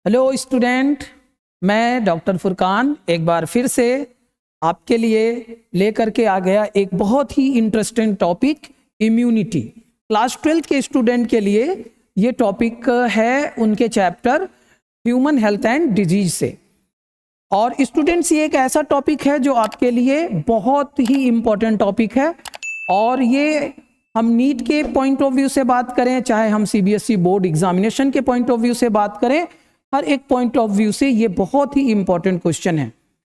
Hello student, मैं doctor Furqan एक बार फिर से आपके लिए लेकर के आ गया एक बहुत ही इंटरेस्टिंग टॉपिक, इम्यूनिटी। क्लास 12 के स्टूडेंट के लिए ये टॉपिक है उनके chapter human health and disease से। और स्टूडेंट्स, ये एक ऐसा टॉपिक है जो आपके लिए बहुत ही इम्पोर्टेंट टॉपिक है। और ये हम नीट के पॉइंट ऑफ व्यू से बात करें, चाहे हम सीबीएसई बोर्ड एग्जामिनेशन के पॉइंट ऑफ व्यू से बात करें, हर एक पॉइंट ऑफ व्यू से ये बहुत ही इंपॉर्टेंट क्वेश्चन है।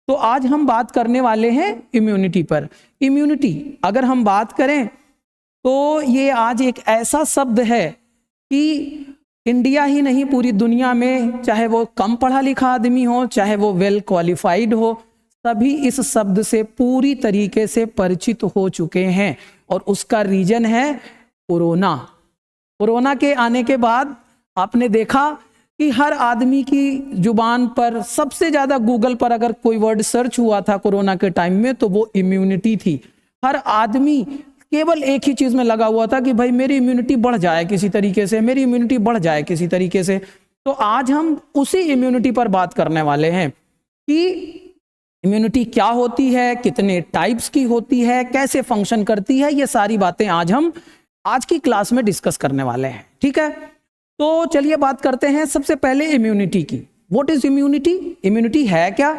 तो आज हम बात करने वाले हैं इम्यूनिटी पर। इम्यूनिटी अगर हम बात करें तो ये आज एक ऐसा शब्द है कि इंडिया ही नहीं पूरी दुनिया में, चाहे वो कम पढ़ा लिखा आदमी हो चाहे वो वेल क्वालिफाइड हो, सभी इस शब्द से पूरी तरीके से परिचित हो चुके हैं। और उसका रीजन है कोरोना। कोरोना के आने के बाद आपने देखा कि हर आदमी की जुबान पर सबसे ज्यादा गूगल पर अगर कोई वर्ड सर्च हुआ था कोरोना के टाइम में तो वो इम्यूनिटी थी। हर आदमी केवल एक ही चीज में लगा हुआ था कि भाई मेरी इम्यूनिटी बढ़ जाए किसी तरीके से, मेरी इम्यूनिटी बढ़ जाए किसी तरीके से। तो आज हम उसी इम्यूनिटी पर बात करने वाले हैं कि इम्यूनिटी क्या होती है, कितने टाइप्स की होती है, कैसे फंक्शन करती है। ये सारी बातें आज हम आज की क्लास में डिस्कस करने वाले हैं। ठीक है, तो चलिए बात करते हैं सबसे पहले इम्यूनिटी की। What is immunity? इम्यूनिटी है क्या?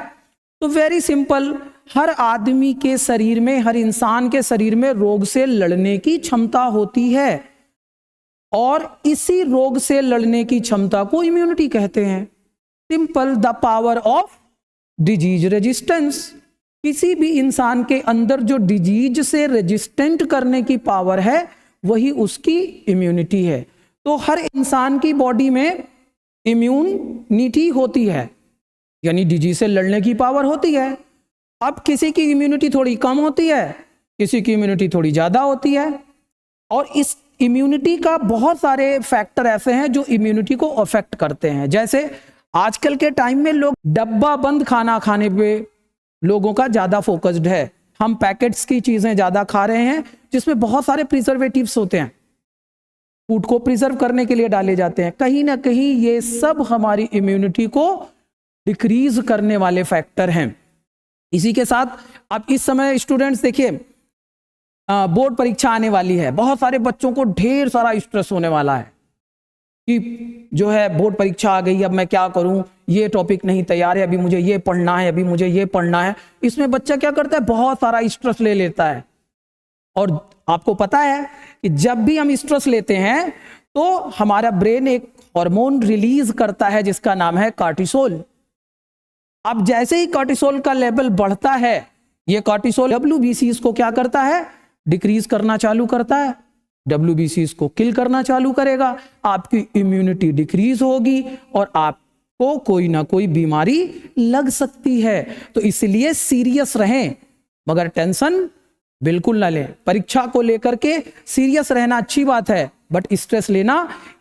तो वेरी सिंपल, हर आदमी के शरीर में, हर इंसान के शरीर में रोग से लड़ने की क्षमता होती है और इसी रोग से लड़ने की क्षमता को इम्यूनिटी कहते हैं। Simple, the power of disease resistance. किसी भी इंसान के अंदर जो डिजीज से रेजिस्टेंट करने की पावर है वही उसकी इम्यूनिटी है। तो हर इंसान की बॉडी में इम्यूनिटी होती है, यानी डिजीज से लड़ने की पावर होती है। अब किसी की इम्यूनिटी थोड़ी कम होती है, किसी की इम्यूनिटी थोड़ी ज्यादा होती है। और इस इम्यूनिटी का बहुत सारे फैक्टर ऐसे हैं जो इम्यूनिटी को अफेक्ट करते हैं। जैसे आजकल के टाइम में लोग डब्बा बंद खाना खाने पे लोगों का ज्यादा फोकस्ड है। हम पैकेट्स की चीजें ज्यादा खा रहे हैं जिसमें बहुत सारे प्रिजर्वेटिव्स होते हैं, फूड को प्रिजर्व करने के लिए डाले जाते हैं। कहीं ना कहीं ये सब हमारी इम्यूनिटी को डिक्रीज करने वाले फैक्टर हैं। इसी के साथ अब इस समय स्टूडेंट्स देखिए, बोर्ड परीक्षा आने वाली है, बहुत सारे बच्चों को ढेर सारा स्ट्रेस होने वाला है कि जो है बोर्ड परीक्षा आ गई, अब मैं क्या करूं, ये टॉपिक नहीं तैयार है, अभी मुझे ये पढ़ना है, अभी मुझे ये पढ़ना है। इसमें बच्चा क्या करता है, बहुत सारा स्ट्रेस ले लेता है। और आपको पता है कि जब भी हम स्ट्रेस लेते हैं तो हमारा ब्रेन एक हार्मोन रिलीज करता है जिसका नाम है कार्टिसोल। अब जैसे ही कार्टिसोल का लेवल बढ़ता है, ये कार्टिसोल डब्ल्यूबीसीज को क्या करता है, डिक्रीज करना चालू करता है। डब्ल्यूबीसीज को किल करना चालू करेगा, आपकी इम्यूनिटी डिक्रीज होगी और आपको कोई ना कोई बीमारी लग सकती है। तो इसलिए सीरियस रहें, मगर टेंशन बिल्कुल ना लें। परीक्षा को लेकर के सीरियस रहना अच्छी बात है, बट स्ट्रेस लेना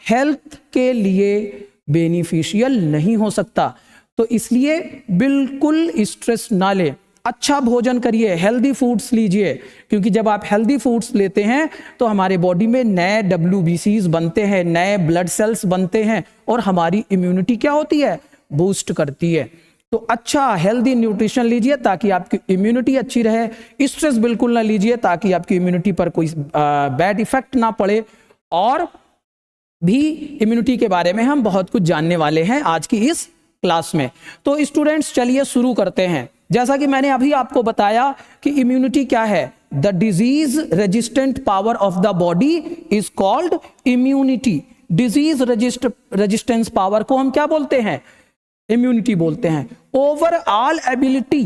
हेल्थ के लिए बेनिफिशियल नहीं हो सकता। तो इसलिए बिल्कुल स्ट्रेस ना लें। अच्छा भोजन करिए, हेल्दी फूड्स लीजिए, क्योंकि जब आप हेल्दी फूड्स लेते हैं तो हमारे बॉडी में नए डब्ल्यूबीसीज बनते हैं, नए ब्लड सेल्स बनते हैं और हमारी इम्यूनिटी क्या होती है, बूस्ट करती है। तो अच्छा हेल्दी न्यूट्रिशन लीजिए ताकि आपकी इम्यूनिटी अच्छी रहे। स्ट्रेस बिल्कुल ना लीजिए ताकि आपकी इम्यूनिटी पर कोई बैड इफेक्ट ना पड़े। और भी इम्यूनिटी के बारे में हम बहुत कुछ जानने वाले हैं आज की इस क्लास में। तो स्टूडेंट्स चलिए शुरू करते हैं। जैसा कि मैंने अभी आपको बताया कि इम्यूनिटी क्या है, the disease resistant power of the body is called immunity. Disease resistance power को हम क्या बोलते हैं, इम्यूनिटी बोलते हैं। ओवरऑल एबिलिटी,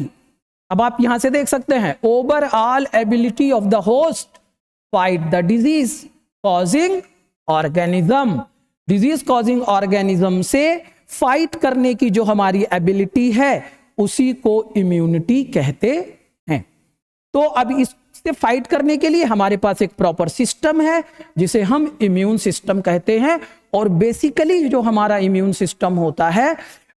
अब आप यहां से देख सकते हैं, overall ability of the host fight the disease causing organism. Disease causing organism से फाइट करने की जो हमारी एबिलिटी है उसी को इम्यूनिटी कहते हैं। तो अब इससे फाइट करने के लिए हमारे पास एक प्रॉपर सिस्टम है जिसे हम इम्यून सिस्टम कहते हैं। और बेसिकली जो हमारा इम्यून सिस्टम होता है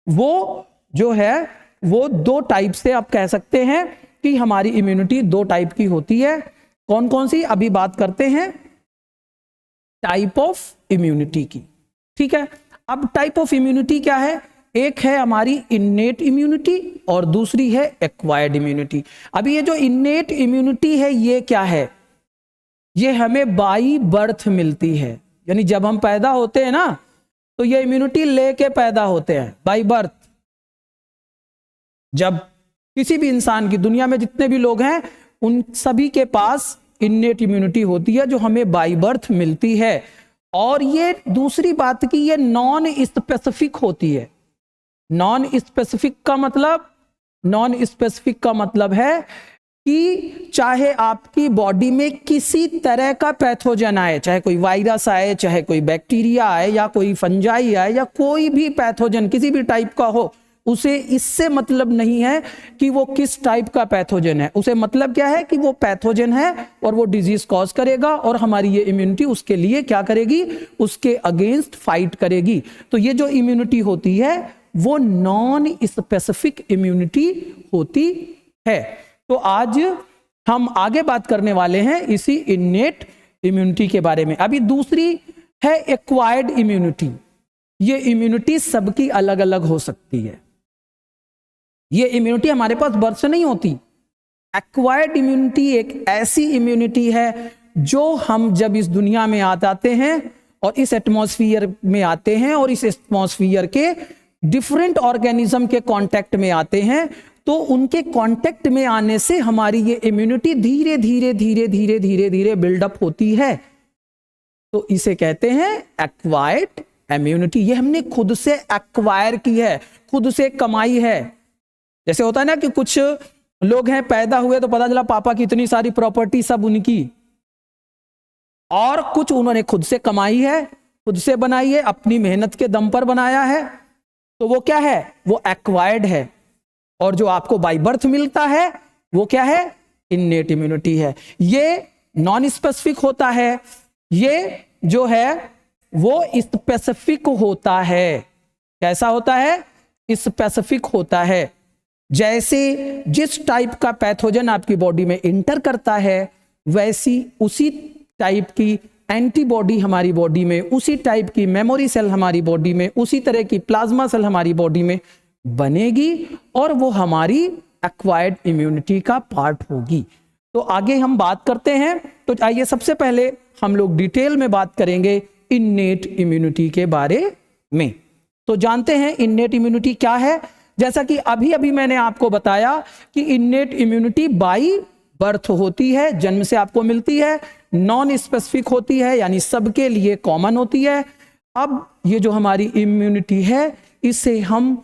वो जो है वो दो टाइप से आप कह सकते हैं कि हमारी इम्यूनिटी दो टाइप की होती है। कौन कौन सी, अभी बात करते हैं टाइप ऑफ इम्यूनिटी की। ठीक है, अब टाइप ऑफ इम्यूनिटी क्या है एक है हमारी इन्नेट इम्यूनिटी और दूसरी है एक्वायर्ड इम्यूनिटी। अभी ये जो इन्नेट इम्यूनिटी है ये क्या है? ये हमें बाई बर्थ मिलती है, यानी जब हम पैदा होते हैं ना तो ये इम्यूनिटी लेके पैदा होते हैं बाई बर्थ। जब किसी भी इंसान की, दुनिया में जितने भी लोग हैं उन सभी के पास इन्नेट इम्यूनिटी होती है जो हमें बाई बर्थ मिलती है। और ये दूसरी बात की ये नॉन स्पेसिफिक होती है। नॉन स्पेसिफिक का मतलब है कि चाहे आपकी बॉडी में किसी तरह का पैथोजन आए, चाहे कोई वायरस आए, चाहे कोई बैक्टीरिया आए, या कोई फंजाई आए, या कोई भी पैथोजन किसी भी टाइप का हो, उसे इससे मतलब नहीं है कि वो किस टाइप का पैथोजन है। उसे मतलब क्या है कि वो पैथोजन है और वो डिजीज कॉज करेगा और हमारी ये इम्यूनिटी उसके लिए क्या करेगी? उसके अगेंस्ट फाइट करेगी। तो ये जो इम्यूनिटी होती है वो नॉन स्पेसिफिक इम्यूनिटी होती है। तो आज हम आगे बात करने वाले हैं इसी इन्नेट इम्यूनिटी के बारे में। अभी दूसरी है एक्वायर्ड इम्यूनिटी। ये इम्यूनिटी सबकी अलग अलग हो सकती है। ये इम्यूनिटी हमारे पास बर्थ से नहीं होती। एक्वायर्ड इम्यूनिटी एक ऐसी इम्यूनिटी है जो हम जब इस दुनिया में आ जाते हैं और इस एटमॉस्फेयर में आते हैं और इस एटमॉस्फेयर के डिफरेंट ऑर्गेनिज्म के कांटेक्ट में आते हैं, तो उनके कांटेक्ट में आने से हमारी ये इम्यूनिटी धीरे धीरे धीरे धीरे धीरे धीरे बिल्डअप होती है। तो इसे कहते हैं एक्वायर्ड इम्यूनिटी। ये हमने खुद से एक्वायर की है, खुद से कमाई है। जैसे होता है ना कि कुछ लोग हैं पैदा हुए तो पता चला पापा की इतनी सारी प्रॉपर्टी सब उनकी, और कुछ उन्होंने खुद से कमाई है, खुद से बनाई है, अपनी मेहनत के दम पर बनाया है, तो वो क्या है? वो एक्वायर्ड है। और जो आपको बाय बर्थ मिलता है वो क्या है? इन्नेट इम्यूनिटी है। ये नॉन स्पेसिफिक होता है, ये जो है वो स्पेसिफिक होता है। कैसा होता है? स्पेसिफिक होता है। जैसे जिस टाइप का पैथोजन आपकी बॉडी में इंटर करता है वैसी उसी टाइप की एंटीबॉडी हमारी बॉडी में, उसी टाइप की मेमोरी सेल हमारी बॉडी में, उसी तरह की प्लाज्मा सेल हमारी बॉडी में बनेगी और वो हमारी एक्वायर्ड इम्यूनिटी का पार्ट होगी। तो आगे हम बात करते हैं। तो आइए सबसे पहले हम लोग डिटेल में बात करेंगे इन्नेट इम्यूनिटी के बारे में। तो जानते हैं इन्नेट इम्यूनिटी क्या है। जैसा कि अभी अभी मैंने आपको बताया कि इन्नेट इम्यूनिटी बाई बर्थ होती है, जन्म से आपको मिलती है, नॉन स्पेसिफिक होती है यानी सबके लिए कॉमन होती है। अब ये जो हमारी इम्यूनिटी है इसे हम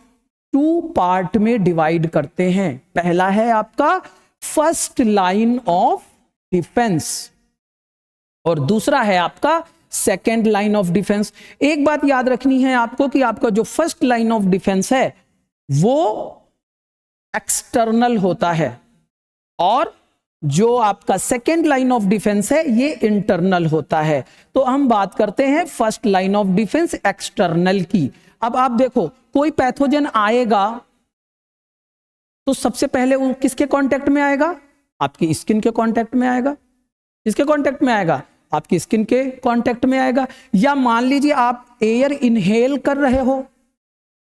2 पार्ट में डिवाइड करते हैं। पहला है आपका फर्स्ट लाइन ऑफ डिफेंस और दूसरा है आपका सेकेंड लाइन ऑफ डिफेंस। एक बात याद रखनी है आपको कि आपका जो फर्स्ट लाइन ऑफ डिफेंस है वो एक्सटर्नल होता है और जो आपका सेकेंड लाइन ऑफ डिफेंस है ये इंटरनल होता है। तो हम बात करते हैं first line of defence external की। अब आप देखो कोई पैथोजन आएगा तो सबसे पहले वो किसके कांटेक्ट में आएगा? आपकी स्किन के कांटेक्ट में आएगा। किसके कांटेक्ट में आएगा? आपकी स्किन के कांटेक्ट में आएगा। या मान लीजिए आप एयर इनहेल कर रहे हो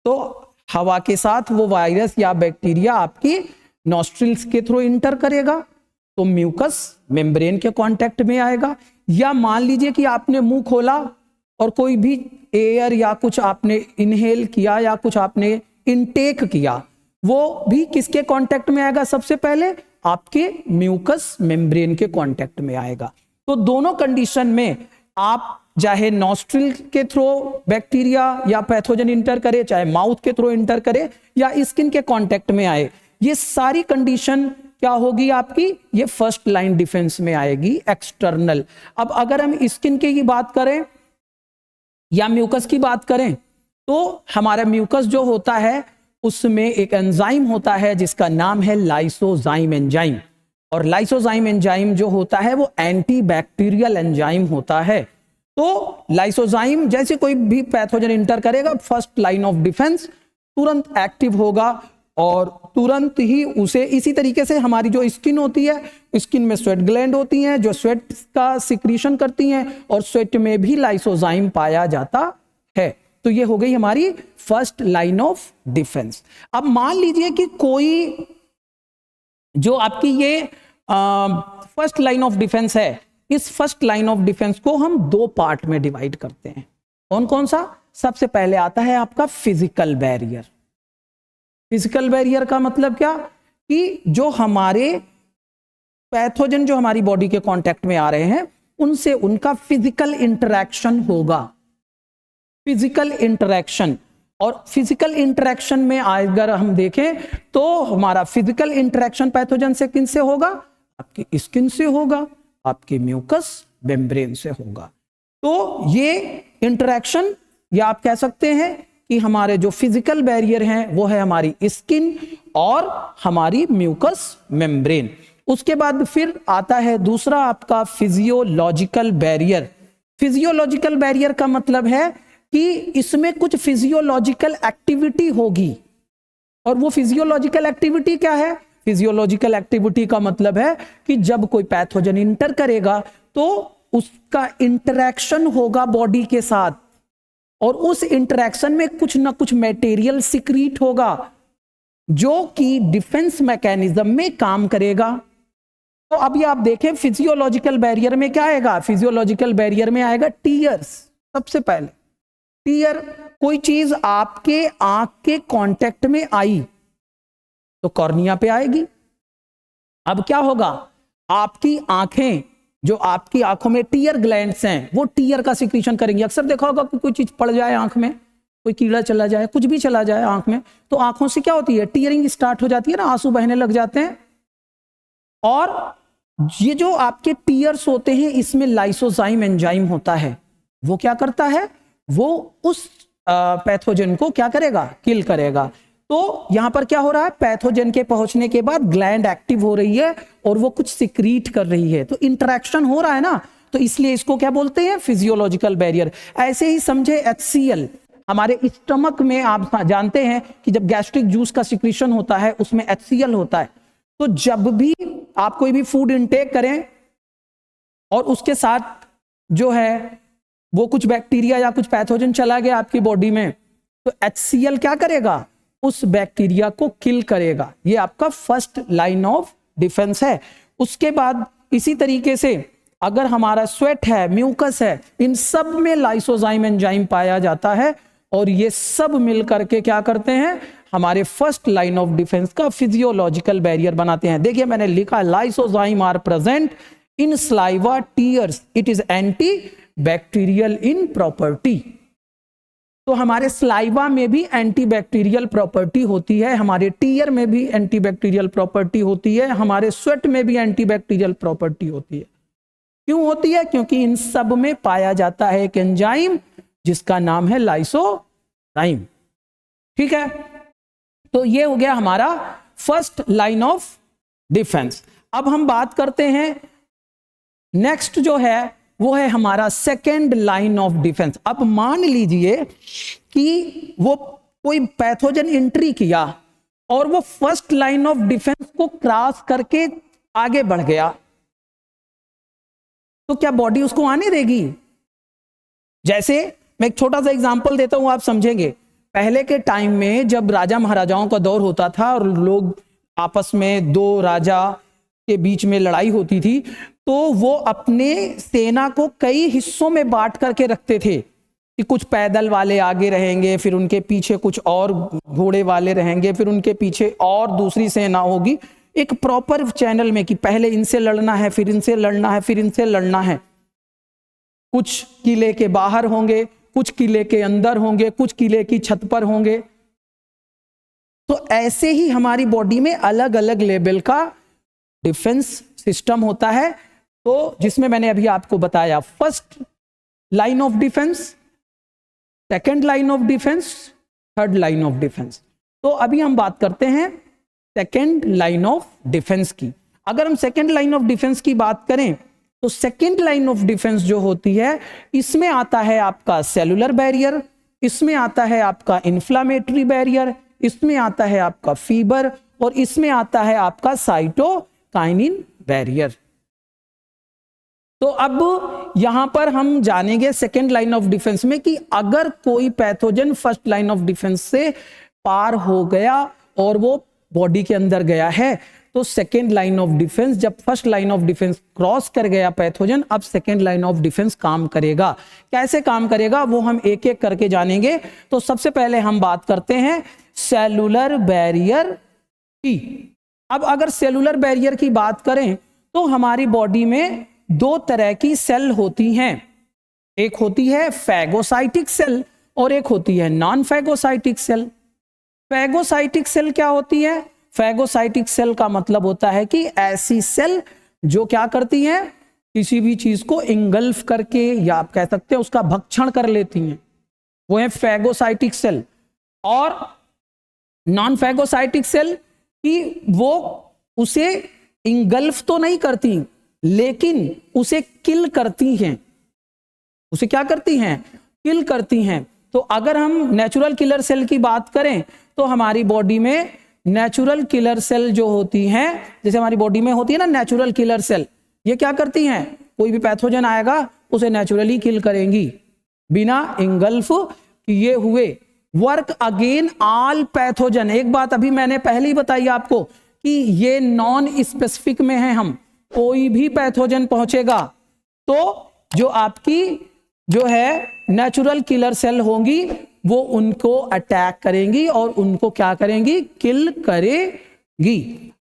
तो हवा के साथ वो वायरस या बैक्टीरिया आपकी नॉस्ट्रिल्स के थ्रू इंटर करेगा तो म्यूकस मेम्ब्रेन के कांटेक्ट में आएगा। या मान लीजिए कि आपने मुंह खोला और कोई भी एयर या कुछ आपने इनहेल किया या कुछ आपने इनटेक किया, वो भी किसके कांटेक्ट में आएगा? सबसे पहले आपके म्यूकस मेम्ब्रेन के कांटेक्ट में आएगा। तो दोनों कंडीशन में आप चाहे नॉस्ट्रिल के थ्रू बैक्टीरिया या पैथोजन इंटर करे, चाहे माउथ के थ्रू इंटर करे या स्किन के कांटेक्ट में आए, ये सारी कंडीशन क्या होगी आपकी? ये फर्स्ट लाइन डिफेंस में आएगी, एक्सटर्नल। अब अगर हम स्किन की बात करें या म्यूकस की बात करें तो हमारा म्यूकस जो होता है उसमें एक एंजाइम होता है जिसका नाम है लाइसोजाइम एंजाइम। और लाइसोजाइम एंजाइम जो होता है वो एंटीबैक्टीरियल एंजाइम होता है। तो लाइसोजाइम जैसे कोई भी पैथोजन इंटर करेगा फर्स्ट लाइन ऑफ डिफेंस तुरंत एक्टिव होगा और तुरंत ही उसे, इसी तरीके से हमारी जो स्किन होती है, स्किन में स्वेट ग्लैंड होती हैं जो स्वेट का सिक्रीशन करती हैं और स्वेट में भी लाइसोजाइम पाया जाता है। तो ये हो गई हमारी फर्स्ट लाइन ऑफ डिफेंस। अब मान लीजिए कि कोई जो आपकी ये फर्स्ट लाइन ऑफ डिफेंस है, इस फर्स्ट लाइन ऑफ डिफेंस को हम दो पार्ट में डिवाइड करते हैं। कौन कौन सा? सबसे पहले आता है आपका फिजिकल बैरियर। फिजिकल बैरियर का मतलब क्या कि जो हमारे पैथोजन जो हमारी बॉडी के कांटेक्ट में आ रहे हैं उनसे उनका फिजिकल इंटरेक्शन होगा। फिजिकल इंटरेक्शन, और फिजिकल इंटरेक्शन में अगर हम देखें तो हमारा फिजिकल इंटरेक्शन पैथोजन से किन से होगा? आपकी स्किन से होगा, आपकी म्यूकस मेम्ब्रेन से होगा। तो ये इंटरेक्शन, या आप कह सकते हैं कि हमारे जो फिजिकल बैरियर हैं वो है हमारी स्किन और हमारी म्यूकस मेम्ब्रेन। उसके बाद फिर आता है दूसरा आपका फिजियोलॉजिकल बैरियर। फिजियोलॉजिकल बैरियर का मतलब है कि इसमें कुछ फिजियोलॉजिकल एक्टिविटी होगी। और वो फिजियोलॉजिकल एक्टिविटी क्या है? फिजियोलॉजिकल एक्टिविटी का मतलब है कि जब कोई पैथोजन इंटर करेगा तो उसका इंटरेक्शन होगा बॉडी के साथ, और उस इंटरेक्शन में कुछ ना कुछ मटेरियल सिक्रीट होगा जो कि डिफेंस मैकेनिज्म में काम करेगा। तो अभी आप देखें फिजियोलॉजिकल बैरियर में क्या आएगा? फिजियोलॉजिकल बैरियर में आएगा टीयर्स। सबसे पहले टीयर, कोई चीज आपके आंख के कांटेक्ट में आई तो कॉर्निया पे आएगी। अब क्या होगा? आपकी आंखें, जो आपकी आंखों में टीयर ग्लैंड्स हैं, वो टीयर का सिक्रीशन करेंगी। अक्सर देखा होगा कि कोई चीज पड़ जाए आंख में, कोई कीड़ा चला जाए, कुछ भी चला जाए आंख में, तो आंखों से क्या होती है? टीयरिंग स्टार्ट हो जाती है ना, आंसू बहने लग जाते हैं। और ये जो आपके टीयर्स होते हैं इसमें लाइसोजाइम एंजाइम होता है। वो क्या करता है? वो उस पैथोजन को क्या करेगा? किल करेगा। तो यहां पर क्या हो रहा है? पैथोजन के पहुंचने के बाद ग्लैंड एक्टिव हो रही है और वो कुछ सिक्रीट कर रही है, तो इंटरेक्शन हो रहा है ना, तो इसलिए इसको क्या बोलते हैं? Physiological barrier. ऐसे ही समझे HCl, हमारे स्टमक में आप जानते हैं कि जब गैस्ट्रिक जूस का सिक्रीशन होता है उसमें HCl होता है। तो जब भी आप कोई भी फूड इनटेक करें और उसके साथ जो है वो कुछ बैक्टीरिया या कुछ पैथोजन चला गया आपकी बॉडी में, तो HCl क्या करेगा? उस बैक्टीरिया को किल करेगा। ये आपका फर्स्ट लाइन ऑफ डिफेंस है। उसके बाद इसी तरीके से अगर हमारा स्वेट है, म्यूकस है, इन सब में लाइसोजाइम एंजाइम पाया जाता है और ये सब मिलकर के क्या करते हैं? हमारे फर्स्ट लाइन ऑफ डिफेंस का फिजियोलॉजिकल बैरियर बनाते हैं। देखिए मैंने लिखा lysozyme are present in saliva tears, it is anti bacterial in property. तो हमारे स्लाइवा में भी एंटीबैक्टीरियल प्रॉपर्टी होती है, हमारे टीयर में भी एंटीबैक्टीरियल प्रॉपर्टी होती है, हमारे स्वेट में भी एंटीबैक्टीरियल प्रॉपर्टी होती है। क्यों होती है? क्योंकि इन सब में पाया जाता है एक एंजाइम जिसका नाम है लाइसोजाइम। ठीक है, तो ये हो गया हमारा फर्स्ट लाइन ऑफ डिफेंस। अब हम बात करते हैं नेक्स्ट जो है वो है हमारा सेकेंड लाइन ऑफ डिफेंस। अब मान लीजिए कि वो कोई पैथोजन एंट्री किया और वो फर्स्ट लाइन ऑफ डिफेंस को क्रॉस करके आगे बढ़ गया, तो क्या बॉडी उसको आने देगी? जैसे मैं एक छोटा सा एग्जांपल देता हूं, आप समझेंगे। पहले के टाइम में जब राजा महाराजाओं का दौर होता था और लोग आपस में, दो राजा के बीच में लड़ाई होती थी, तो वो अपने सेना को कई हिस्सों में बांट करके रखते थे कि कुछ पैदल वाले आगे रहेंगे, फिर उनके पीछे कुछ और घोड़े वाले रहेंगे, फिर उनके पीछे और दूसरी सेना होगी, एक प्रॉपर चैनल में कि पहले इनसे लड़ना है, फिर इनसे लड़ना है, फिर इनसे लड़ना है। कुछ किले के बाहर होंगे, कुछ किले के अंदर होंगे, कुछ किले की छत पर होंगे। तो ऐसे ही हमारी बॉडी में अलग अलग लेवल का डिफेंस सिस्टम होता है, तो जिसमें मैंने अभी आपको बताया first line of defence, second line of defence, third line of defence. तो अभी हम बात करते हैं सेकंड लाइन ऑफ डिफेंस की। अगर हम सेकंड लाइन ऑफ डिफेंस की बात करें तो सेकंड लाइन ऑफ डिफेंस जो होती है, इसमें आता है आपका सेलुलर बैरियर, इसमें आता है आपका इन्फ्लामेटरी बैरियर, इसमें आता है आपका फीबर, और इसमें आता है आपका साइटोकाइनिन बैरियर। तो अब यहां पर हम जानेंगे सेकेंड लाइन ऑफ डिफेंस में कि अगर कोई pathogen first line of defence से पार हो गया और वो बॉडी के अंदर गया है, तो सेकेंड लाइन ऑफ डिफेंस, जब first line of defence cross कर गया पैथोजन, अब सेकेंड लाइन ऑफ डिफेंस काम करेगा। कैसे काम करेगा वो हम एक एक करके जानेंगे। तो सबसे पहले हम बात करते हैं सेलुलर बैरियर की। अब अगर सेलुलर बैरियर की बात करें तो हमारी बॉडी में दो तरह की सेल होती हैं, एक होती है फैगोसाइटिक सेल और एक होती है non phagocytic cell. Phagocytic cell क्या होती है? फैगोसाइटिक सेल का मतलब होता है कि ऐसी सेल जो क्या करती हैं, किसी भी चीज को इंगल्फ करके, या आप कह सकते हैं उसका भक्षण कर लेती हैं, वो है फैगोसाइटिक सेल। और नॉन फैगोसाइटिक सेल कि वो उसे इंगल्फ तो नहीं करती लेकिन उसे किल करती हैं। उसे क्या करती हैं? किल करती हैं। तो अगर हम नेचुरल किलर सेल की बात करें तो हमारी बॉडी में नेचुरल किलर सेल जो होती हैं, जैसे हमारी बॉडी में होती है ना नेचुरल किलर सेल, ये क्या करती हैं? कोई भी पैथोजन आएगा उसे नेचुरली किल करेंगी बिना इंगल्फ किए हुए। Work again all pathogen. एक बात अभी मैंने पहले ही बताई आपको कि ये नॉन स्पेसिफिक में है, हम कोई भी पैथोजन पहुंचेगा तो जो आपकी जो है नेचुरल किलर सेल होंगी वो उनको अटैक करेंगी और उनको क्या करेंगी? किल करेगी।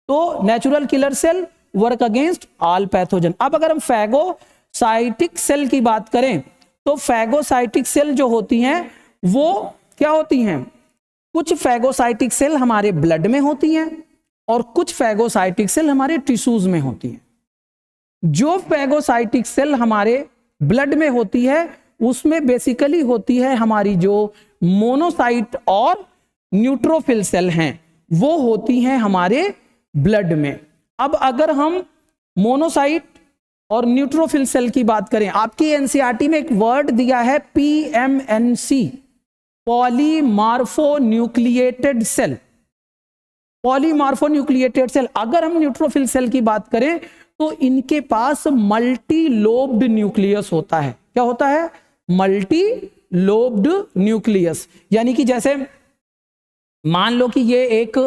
तो natural killer cell work against all pathogen. अब अगर हम फैगोसाइटिक सेल की बात करें तो फैगोसाइटिक सेल जो होती हैं वो क्या होती हैं? कुछ फैगोसाइटिक सेल हमारे ब्लड में होती हैं और कुछ फैगोसाइटिक सेल हमारे टिश्यूज में होती हैं। जो फैगोसाइटिक सेल हमारे ब्लड में होती है उसमें बेसिकली होती है हमारी जो मोनोसाइट और न्यूट्रोफिल सेल हैं, वो होती हैं हमारे ब्लड में। अब अगर हम मोनोसाइट और न्यूट्रोफिल सेल की बात करें, आपकी एनसीईआरटी में एक वर्ड दिया है पीएमएनसी, पॉलीमार्फोन्यूक्लिएटेड सेल। पॉलीमार्फोन्यूक्लिएटेड सेल, अगर हम न्यूट्रोफिल सेल की बात करें तो इनके पास मल्टी लोब्ड न्यूक्लियस होता है। क्या होता है? Multi lobed nucleus. यानी कि जैसे मान लो कि ये एक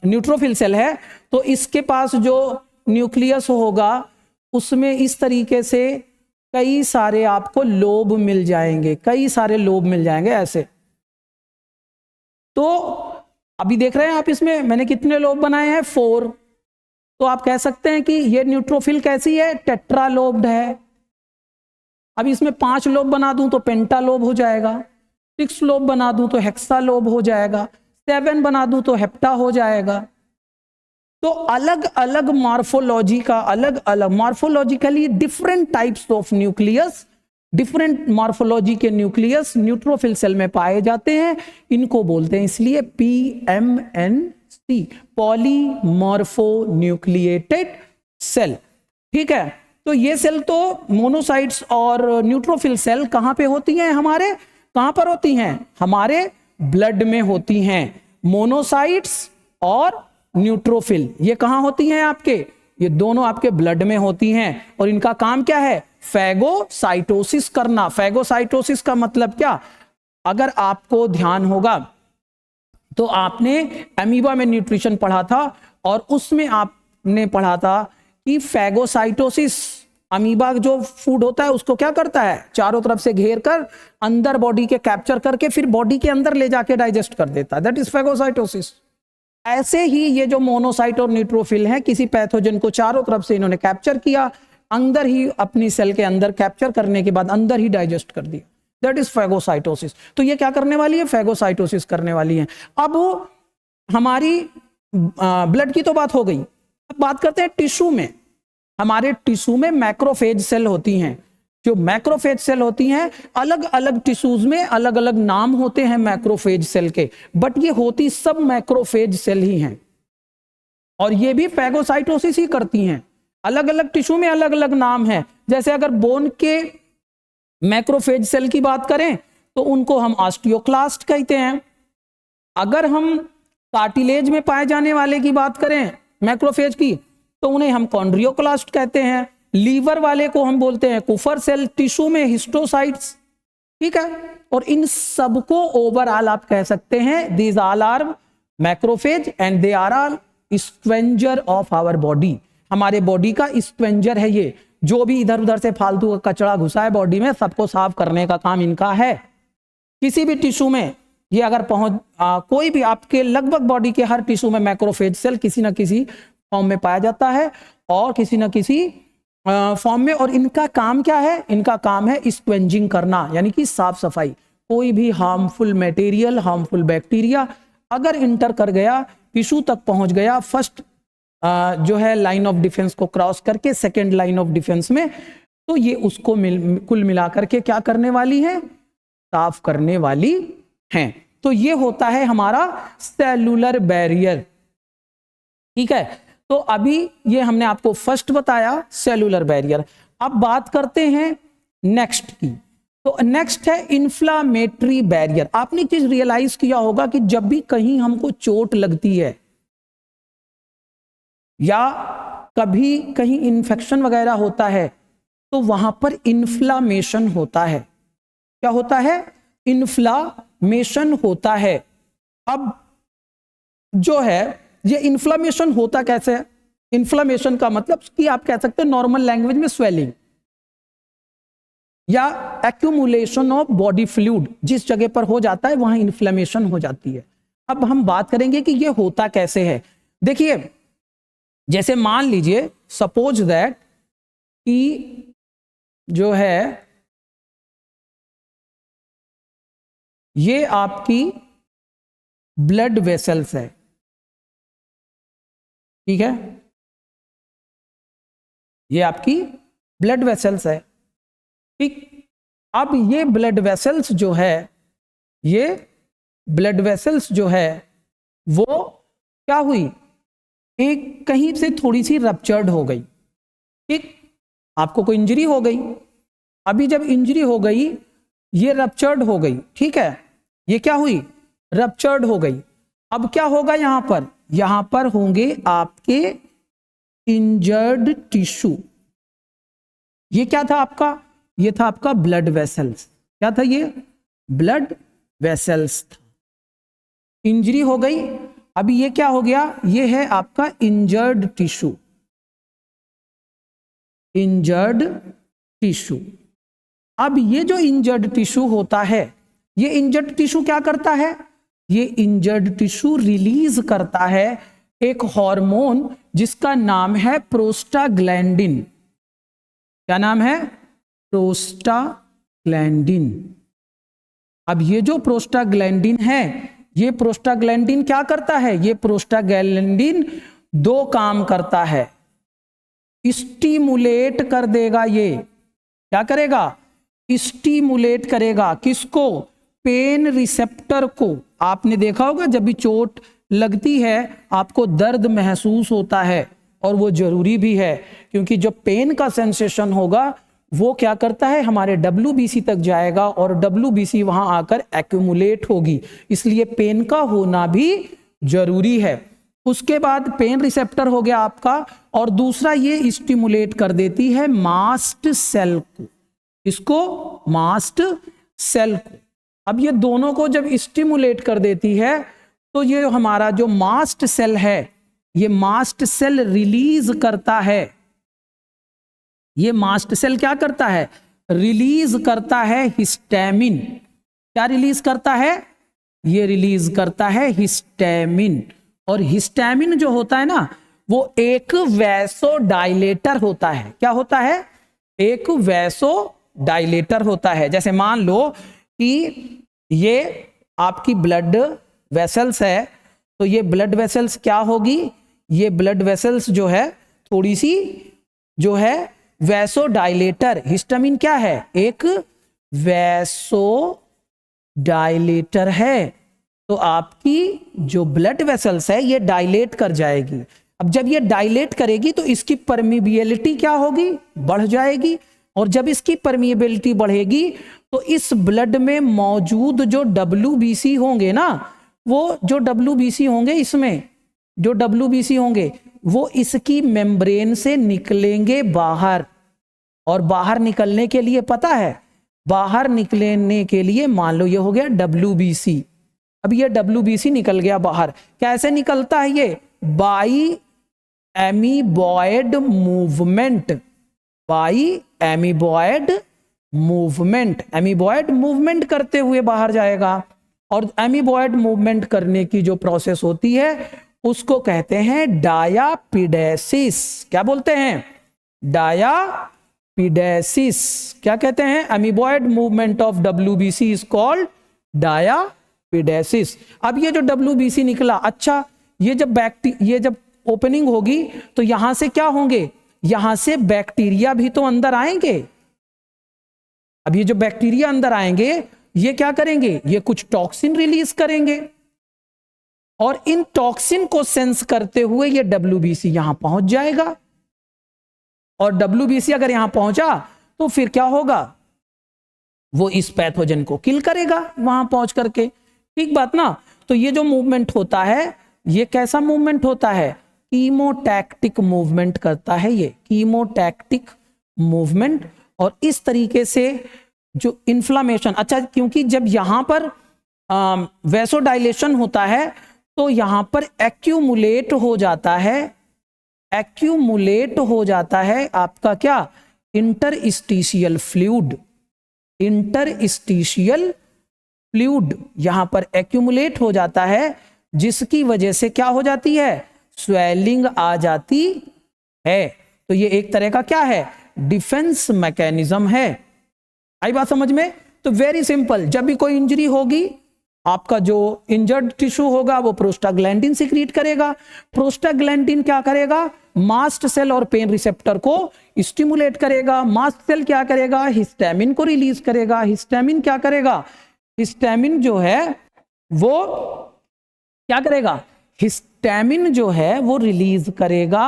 न्यूट्रोफिल सेल है तो इसके पास जो न्यूक्लियस होगा उसमें इस तरीके से कई सारे आपको लोब मिल जाएंगे, कई सारे लोब मिल जाएंगे ऐसे। तो अभी देख रहे हैं आप इसमें मैंने कितने लोब बनाए हैं? 4। तो आप कह सकते हैं कि ये न्यूट्रोफिल कैसी है? टेट्रा लोब्ड है। अब इसमें 5 लोब बना दूं तो पेंटा लोब हो जाएगा, 6 लोब बना दूं तो हेक्सा लोब हो जाएगा, 7 बना दूं तो हेप्टा हो जाएगा। तो अलग अलग मॉर्फोलॉजी का, अलग अलग morphologically different types of nucleus, different morphology के न्यूक्लियस न्यूट्रोफिल सेल में पाए जाते हैं। इनको बोलते हैं इसलिए पीएमएनसी, पॉलीमॉर्फोन्यूक्लिएटेड सेल। ठीक है, तो ये सेल तो मोनोसाइट्स और न्यूट्रोफिल सेल कहां पे होती हैं? हमारे कहां पर होती हैं? हमारे ब्लड में होती हैं। मोनोसाइट्स और न्यूट्रोफिल ये कहां होती हैं आपके? ये दोनों आपके ब्लड में होती हैं और इनका काम क्या है? फैगोसाइटोसिस करना। फैगोसाइटोसिस का मतलब क्या? अगर आपको ध्यान होगा तो आपने अमीबा में न्यूट्रिशन पढ़ा था और उसमें आपने पढ़ा था कि फैगोसाइटोसिस, अमीबा जो फूड होता है उसको क्या करता है? चारों तरफ से घेर कर अंदर बॉडी के कैप्चर करके फिर बॉडी के अंदर ले जाके डाइजेस्ट कर देता है। That is phagocytosis. ऐसे ही ये जो मोनोसाइट और न्यूट्रोफिल हैं, किसी पैथोजन को चारों तरफ से इन्होंने कैप्चर किया, अंदर ही अपनी सेल के अंदर कैप्चर करने के बाद अंदर ही डाइजेस्ट कर दिया। That is phagocytosis. तो ये क्या करने वाली है? फैगोसाइटोसिस करने वाली है। अब हमारी ब्लड की तो बात हो गई, अब बात करते हैं टिश्यू में। हमारे टिश्यू में मैक्रोफेज सेल होती हैं। जो मैक्रोफेज सेल होती हैं, अलग अलग टिश्यूज में अलग अलग नाम होते हैं मैक्रोफेज सेल के, बट ये होती सब मैक्रोफेज सेल ही हैं और ये भी फैगोसाइटोसिस ही करती हैं। अलग अलग टिश्यू में अलग अलग नाम है। जैसे अगर बोन के मैक्रोफेज सेल की बात करें तो उनको हम ऑस्टियोक्लास्ट कहते हैं। अगर हम कार्टिलेज में पाए जाने वाले की बात करें मैक्रोफेज की तो उन्हें हम कॉन्ड्रियोक्लास्ट कहते हैं। लीवर वाले को हम बोलते हैं कुफर सेल, टिश्यू में हिस्टोसाइट्स, ठीक है। और इन सबको ओवरऑल आप कह सकते हैं these all are macrophage and they are all scavenger of our body. हमारे बॉडी का स्क्वेंजर है ये, जो भी इधर उधर से फालतू का कचरा घुसा है बॉडी में, सबको साफ करने का काम इनका है। किसी भी टिश्यू में ये अगर कोई भी आपके लगभग बॉडी के हर टिश्यू में मैक्रोफेज सेल किसी ना किसी फॉर्म में पाया जाता है और किसी ना किसी फॉर्म में। और इनका काम क्या है? इनका काम है स्क्वेंजिंग करना, यानी कि साफ सफाई। कोई भी हार्मफुल मटेरियल, हार्मफुल बैक्टीरिया अगर इंटर कर गया, टिश्यू तक पहुंच गया, फर्स्ट जो है लाइन ऑफ डिफेंस को क्रॉस करके सेकेंड लाइन ऑफ डिफेंस में, तो ये उसको कुल मिलाकर के क्या करने वाली है? साफ करने वाली हैं। तो ये होता है हमारा सेलुलर बैरियर, ठीक है। तो अभी ये हमने आपको फर्स्ट बताया सेलुलर बैरियर। अब बात करते हैं नेक्स्ट की। तो नेक्स्ट है इन्फ्लामेटरी बैरियर। आपने चीज रियलाइज किया होगा कि जब भी कहीं हमको चोट लगती है या कभी कहीं इन्फेक्शन वगैरह होता है, तो वहां पर इन्फ्लामेशन होता है। क्या होता है? इन्फ्लामेशन होता है। अब जो है ये इन्फ्लामेशन होता कैसे है? इन्फ्लामेशन का मतलब कि आप कह सकते हैं नॉर्मल लैंग्वेज में स्वेलिंग या एक्यूमुलेशन ऑफ बॉडी फ्लूइड, जिस जगह पर हो जाता है वहां इन्फ्लेमेशन हो जाती है। अब हम बात करेंगे कि ये होता कैसे है। देखिए, जैसे मान लीजिए सपोज दैट कि जो है ये आपकी ब्लड वेसल्स है, ठीक है, ये आपकी ब्लड वेसल्स है, ठीक। अब ये ब्लड वेसल्स जो है, ये ब्लड वेसल्स जो है वो क्या हुई? एक कहीं से थोड़ी सी रप्चर्ड हो गई, ठीक। आपको कोई इंजरी हो गई, अभी जब इंजरी हो गई ये रप्चर्ड हो गई, ठीक है, ये क्या हुई? रप्चर्ड हो गई। अब क्या होगा यहां पर? यहां पर होंगे आपके इंजर्ड टिश्यू। ये क्या था आपका? ये था आपका ब्लड वेसल्स। क्या था ये? ब्लड वेसल्स था। इंजरी हो गई, अभी ये क्या हो गया? ये है आपका इंजर्ड टिश्यू, इंजर्ड टिश्यू। अब ये जो इंजर्ड टिश्यू होता है, ये इंजर्ड टिश्यू क्या करता है? ये इंजर्ड टिश्यू रिलीज करता है एक हार्मोन जिसका नाम है प्रोस्टाग्लैंडिन। क्या नाम है? प्रोस्टाग्लैंडिन। अब ये जो प्रोस्टाग्लैंडिन है, ये प्रोस्टाग्लैंडिन क्या करता है? ये प्रोस्टाग्लैंडिन दो काम करता है, स्टिमुलेट कर देगा। ये क्या करेगा? स्टिमुलेट करेगा। किसको? पेन रिसेप्टर को। आपने देखा होगा जब भी चोट लगती है आपको दर्द महसूस होता है, और वो जरूरी भी है, क्योंकि जो पेन का सेंसेशन होगा वो क्या करता है? हमारे WBC तक जाएगा और WBC वहां आकर एक्यूमुलेट होगी, इसलिए पेन का होना भी जरूरी है। उसके बाद पेन रिसेप्टर हो गया आपका, और दूसरा ये स्टिमुलेट कर देती है मास्ट सेल को। इसको? मास्ट सेल को। अब ये दोनों को जब स्टिमुलेट कर देती है तो ये हमारा जो मास्ट सेल है, ये मास्ट सेल रिलीज करता है। ये मास्ट सेल क्या करता है? रिलीज करता है हिस्टैमिन। क्या रिलीज करता है? ये रिलीज करता है हिस्टैमिन। और हिस्टैमिन जो होता है ना, वो एक वैसोडाइलेटर होता है। क्या होता है? एक वैसोडाइलेटर होता है। जैसे मान लो कि ये आपकी ब्लड वेसल्स है, तो ये ब्लड वेसल्स क्या होगी? ये ब्लड वेसल्स जो है थोड़ी सी जो है वैसोडाइलेटर। हिस्टामिन क्या है? एक वैसोडाइलेटर है। तो आपकी जो ब्लड वेसल्स है ये डायलेट कर जाएगी। अब जब ये डायलेट करेगी तो इसकी परमिबिलिटी क्या होगी? बढ़ जाएगी। और जब इसकी परमिबिलिटी बढ़ेगी तो इस ब्लड में मौजूद जो WBC होंगे ना, वो जो WBC होंगे, इसमें जो WBC होंगे वो इसकी मेम्ब्रेन से निकलेंगे बाहर। और बाहर निकलने के लिए पता है, बाहर निकलने के लिए मान लो ये हो गया WBC। अब ये WBC निकल गया बाहर, कैसे निकलता है ये? By amoeboid movement, by amoeboid movement, amoeboid movement करते हुए बाहर जाएगा। और एमीबॉयड मूवमेंट करने की जो प्रोसेस होती है उसको कहते हैं डायापिडेसिस। क्या बोलते हैं? डायापिडेसिस। क्या कहते हैं? Amoeboid movement of WBC is called diapedesis. अब ये जो WBC निकला, अच्छा ये जब ओपनिंग होगी तो यहां से क्या होंगे? यहां से बैक्टीरिया भी तो अंदर आएंगे। अब ये जो बैक्टीरिया अंदर आएंगे ये क्या करेंगे? ये कुछ टॉक्सिन रिलीज करेंगे और इन टॉक्सिन को सेंस करते हुए ये WBC यहां पहुंच जाएगा। और WBC अगर यहां पहुंचा तो फिर क्या होगा? वो इस पैथोजन को किल करेगा वहां पहुंच करके। ठीक बात ना? तो ये जो मूवमेंट होता है ये कैसा मूवमेंट होता है? कीमोटैक्टिक मूवमेंट करता है ये, कीमोटैक्टिक मूवमेंट। और इस तरीके से जो इन्फ्लामेशन, अच्छा क्योंकि जब यहां पर वैसोडाइलेशन होता है तो यहां पर एक्यूमुलेट हो जाता है, एक्यूमुलेट हो जाता है आपका क्या? इंटरस्टिशियल फ्लूइड, इंटरस्टिशियल फ्लूइड यहां पर एक्यूमुलेट हो जाता है, जिसकी वजह से क्या हो जाती है? स्वेलिंग आ जाती है। तो ये एक तरह का क्या है? डिफेंस मैकेनिज्म है। आई बात समझ में? तो वेरी सिंपल, जब भी कोई इंजरी होगी आपका जो इंजर्ड टिश्यू होगा वो प्रोस्टाग्लैंडिन सिक्रीट करेगा। प्रोस्टाग्लैंडिन क्या करेगा? मास्ट सेल और पेन रिसेप्टर को स्टिमुलेट करेगा। मास्ट सेल क्या करेगा? हिस्टामिन को रिलीज करेगा। हिस्टामिन क्या करेगा? हिस्टामिन जो है वो क्या करेगा? हिस्टामिन जो है वो रिलीज करेगा।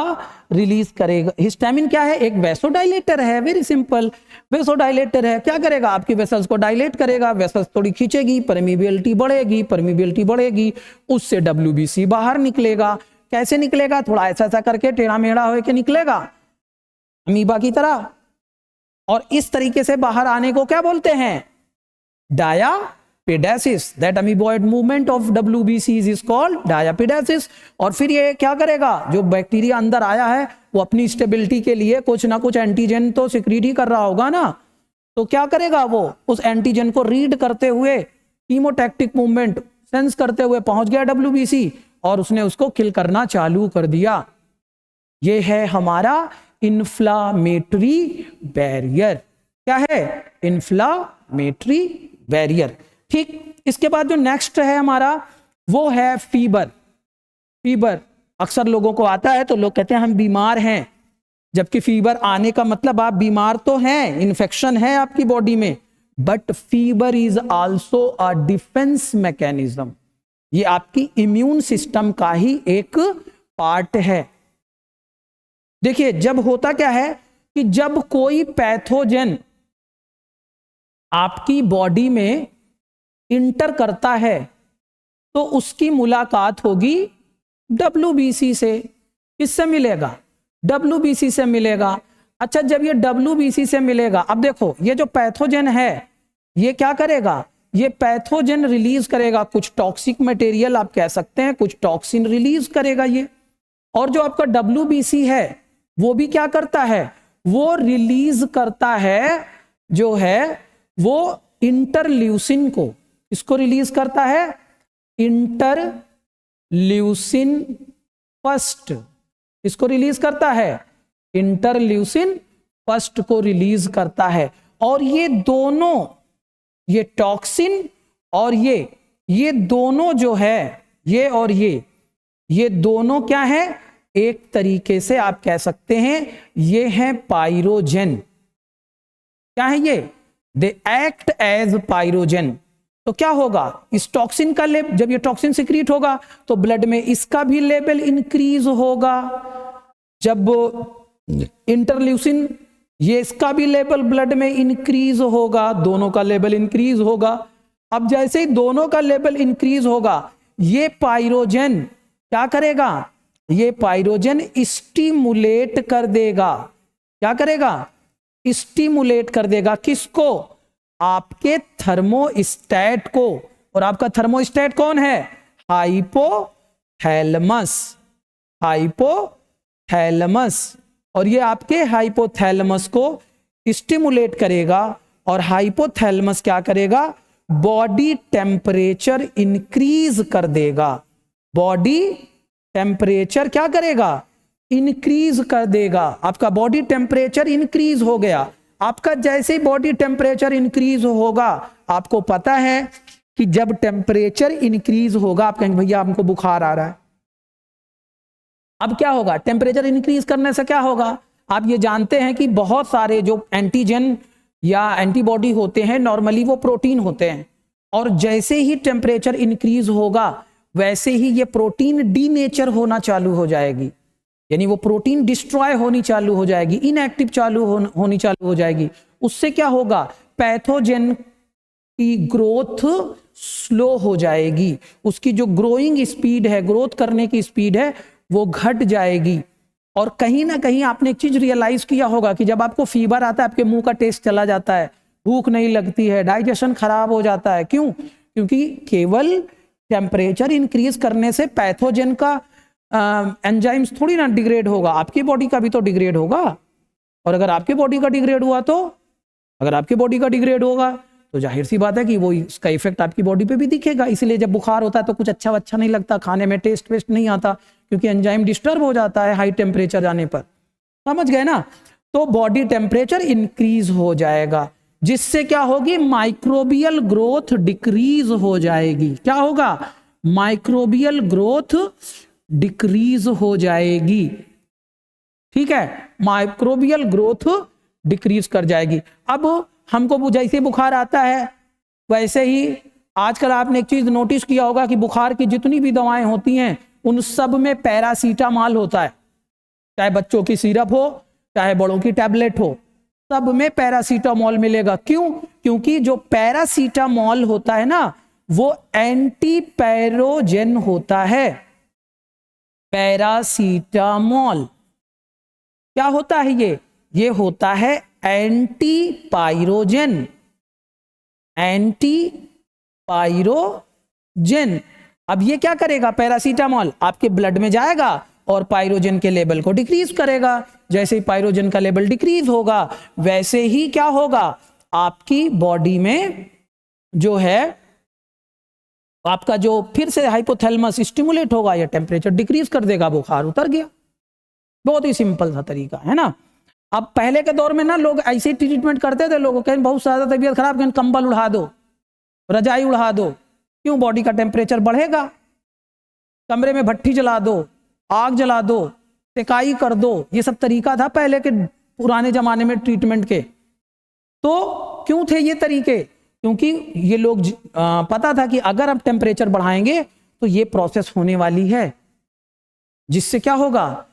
हिस्टामिन क्या है? एक वेसोडाइलेटर है। वेरी सिंपल, वेसोडाइलेटर है। क्या करेगा? आपकी वेसल्स को डायलेट करेगा, वेसल्स थोड़ी खींचेगी, परमिबिलिटी बढ़ेगी, परमिबिलिटी बढ़ेगी, उससे WBC बाहर निकलेगा। कैसे निकलेगा? थोड़ा ऐसा ऐसा करके टेढ़ा मेढ़ा होकर निकलेगा अमीबा की तरह। और इस तरीके से बाहर आने को क्या बोलते हैं? Diapedesis. That amoeboid movement of WBC is called diapedesis. और फिर ये क्या करेगा? जो बैक्टीरिया अंदर आया है वो अपनी स्टेबिलिटी के लिए कुछ ना कुछ एंटीजन तो सिक्रीट ही कर रहा होगा ना। तो क्या करेगा? वो उस एंटीजन को रीड करते हुए कीमोटैक्टिक मूवमेंट सेंस करते हुए पहुंच गया WBC और उसने उसको किल करना चालू कर दिया। ये है हमारा इन्फ्लामेटरी बैरियर। क्या है? Inflammatory barrier. ठीक, इसके बाद जो नेक्स्ट है हमारा वो है फीबर। फीबर अक्सर लोगों को आता है तो लोग कहते हैं हम बीमार हैं, जबकि फीबर आने का मतलब आप बीमार तो हैं, इन्फेक्शन है आपकी बॉडी में, but fever is also a defence mechanism. ये आपकी इम्यून सिस्टम का ही एक पार्ट है। देखिए जब होता क्या है कि जब कोई पैथोजन आपकी बॉडी में इंटर करता है तो उसकी मुलाकात होगी WBC से। किससे मिलेगा? WBC से मिलेगा। अच्छा जब ये WBC से मिलेगा, अब देखो ये जो पैथोजन है ये क्या करेगा? ये पैथोजन रिलीज करेगा कुछ टॉक्सिक मटेरियल, आप कह सकते हैं कुछ टॉक्सिन रिलीज करेगा ये। और जो आपका WBC है वो भी क्या करता है? वो रिलीज करता है जो है वो इंटरल्यूसिन को। इसको रिलीज करता है इंटरल्यूसिन फर्स्ट। इसको रिलीज करता है इंटरल्यूसिन फर्स्ट को रिलीज करता है। और ये दोनों, ये टॉक्सिन और ये दोनों जो है, ये और ये दोनों क्या है? एक तरीके से आप कह सकते हैं ये है पायरोजन। क्या है ये? They act as pyrogen. तो क्या होगा? इस टॉक्सिन का लेवल, जब ये टॉक्सिन सिक्रीट होगा तो ब्लड में इसका भी लेवल इंक्रीज होगा। जब इंटरल्यूसिन, ये इसका भी लेवल ब्लड में इंक्रीज होगा, दोनों का लेवल इंक्रीज होगा। अब जैसे ही दोनों का लेवल इंक्रीज होगा, ये पायरोजन क्या करेगा? ये पायरोजन स्टिमुलेट कर देगा। क्या करेगा? स्टिमुलेट कर देगा। किसको? आपके थर्मोस्टेट को। और आपका थर्मोस्टेट कौन है? हाइपोथैलेमस। हाइपोथैलेमस। और ये आपके हाइपोथैलेमस को स्टिमुलेट करेगा। और हाइपोथैलेमस क्या करेगा? बॉडी टेम्परेचर इंक्रीज कर देगा। बॉडी टेम्परेचर क्या करेगा? इंक्रीज कर देगा। आपका बॉडी टेम्परेचर इंक्रीज हो गया। आपका जैसे ही बॉडी टेम्परेचर इंक्रीज होगा, आपको पता है कि जब टेम्परेचर इंक्रीज होगा, आप कहेंगे भैया हमको बुखार आ रहा है। अब क्या होगा? टेम्परेचर इंक्रीज करने से क्या होगा? आप ये जानते हैं कि बहुत सारे जो एंटीजन या एंटीबॉडी होते हैं नॉर्मली वो प्रोटीन होते हैं, और जैसे ही टेम्परेचर इंक्रीज होगा वैसे ही ये प्रोटीन डीनेचर होना चालू हो जाएगी, यानी वो प्रोटीन डिस्ट्रॉय होनी चालू हो जाएगी, इनएक्टिव होनी चालू हो जाएगी। उससे क्या होगा? पैथोजेन की ग्रोथ स्लो हो जाएगी। उसकी जो ग्रोइंग स्पीड है, ग्रोथ करने की स्पीड है, वो घट जाएगी। और कहीं ना कहीं आपने एक चीज रियलाइज किया होगा कि जब आपको फीवर आता है, आपके मुंह का टेस्ट चला जाता है, भूख नहीं लगती है, डाइजेशन खराब हो जाता है। क्यों? क्योंकि केवल टेम्परेचर इंक्रीज करने से पैथोजेन का एंजाइम्स थोड़ी ना डिग्रेड होगा, आपकी बॉडी का भी तो डिग्रेड होगा। और अगर आपके बॉडी का डिग्रेड हुआ तो, अगर आपके बॉडी का डिग्रेड होगा तो जाहिर सी बात है कि वो इसका इफेक्ट आपकी बॉडी पे भी दिखेगा। इसलिए जब बुखार होता है तो कुछ अच्छा नहीं लगता, खाने में टेस्ट वेस्ट नहीं आता, क्योंकि एंजाइम डिस्टर्ब हो जाता है हाई टेम्परेचर जाने पर। समझ गए ना? तो बॉडी टेम्परेचर इंक्रीज हो जाएगा, जिससे क्या होगी? माइक्रोबियल ग्रोथ डिक्रीज हो जाएगी। क्या होगा? माइक्रोबियल ग्रोथ डिक्रीज हो जाएगी। ठीक है, माइक्रोबियल ग्रोथ डिक्रीज कर जाएगी। अब हमको जैसे बुखार आता है वैसे ही आजकल आपने एक चीज नोटिस किया होगा कि बुखार की जितनी भी दवाएं होती हैं उन सब में पैरासीटामॉल होता है। चाहे बच्चों की सिरप हो, चाहे बड़ों की टैबलेट हो, सब में पैरासीटामॉल मिलेगा। क्यों? क्योंकि जो पैरासीटामॉल होता है ना, वो एंटी पैरोजेन होता है। पैरासीटामॉल क्या होता है? ये होता है एंटी पायरोजेन। एंटी पायरोजेन। अब ये क्या करेगा? पैरासीटामॉल आपके ब्लड में जाएगा और पायरोजेन के लेवल को डिक्रीज करेगा। जैसे ही पायरोजेन का लेवल डिक्रीज होगा वैसे ही क्या होगा? आपकी बॉडी में जो है आपका जो फिर से हाइपोथैलेमस स्टिमुलेट होगा, या टेम्परेचर डिक्रीज कर देगा, बुखार उतर गया। बहुत ही सिंपल सा तरीका है ना। अब पहले के दौर में ना लोग ऐसे ट्रीटमेंट करते थे, लोगों कहीं बहुत ज्यादा तबीयत खराब, कहीं कंबल उड़ा दो, रजाई उड़ा दो। क्यों? बॉडी का टेम्परेचर बढ़ेगा। कमरे में भट्ठी जला दो, आग जला दो, सेकाई कर दो, ये सब तरीका था पहले के पुराने जमाने में ट्रीटमेंट के। तो क्यों थे ये तरीके? क्योंकि ये लोग पता था कि अगर आप टेम्परेचर बढ़ाएंगे तो ये प्रोसेस होने वाली है, जिससे क्या होगा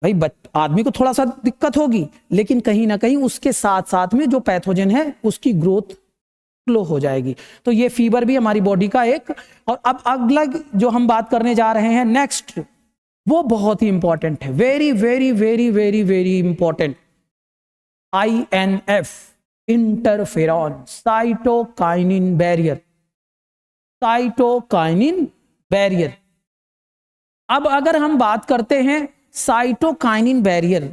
भाई, आदमी को थोड़ा सा दिक्कत होगी, लेकिन कहीं ना कहीं उसके साथ साथ में जो पैथोजन है उसकी ग्रोथ स्लो हो जाएगी। तो ये फीवर भी हमारी बॉडी का एक। और अब अगला जो हम बात करने जा रहे हैं नेक्स्ट, वो बहुत ही इंपॉर्टेंट है, very very very very very important. INF, interferon, cytokinin barrier. Cytokinin barrier. अब अगर हम बात करते हैं साइटोकाइनिन बैरियर,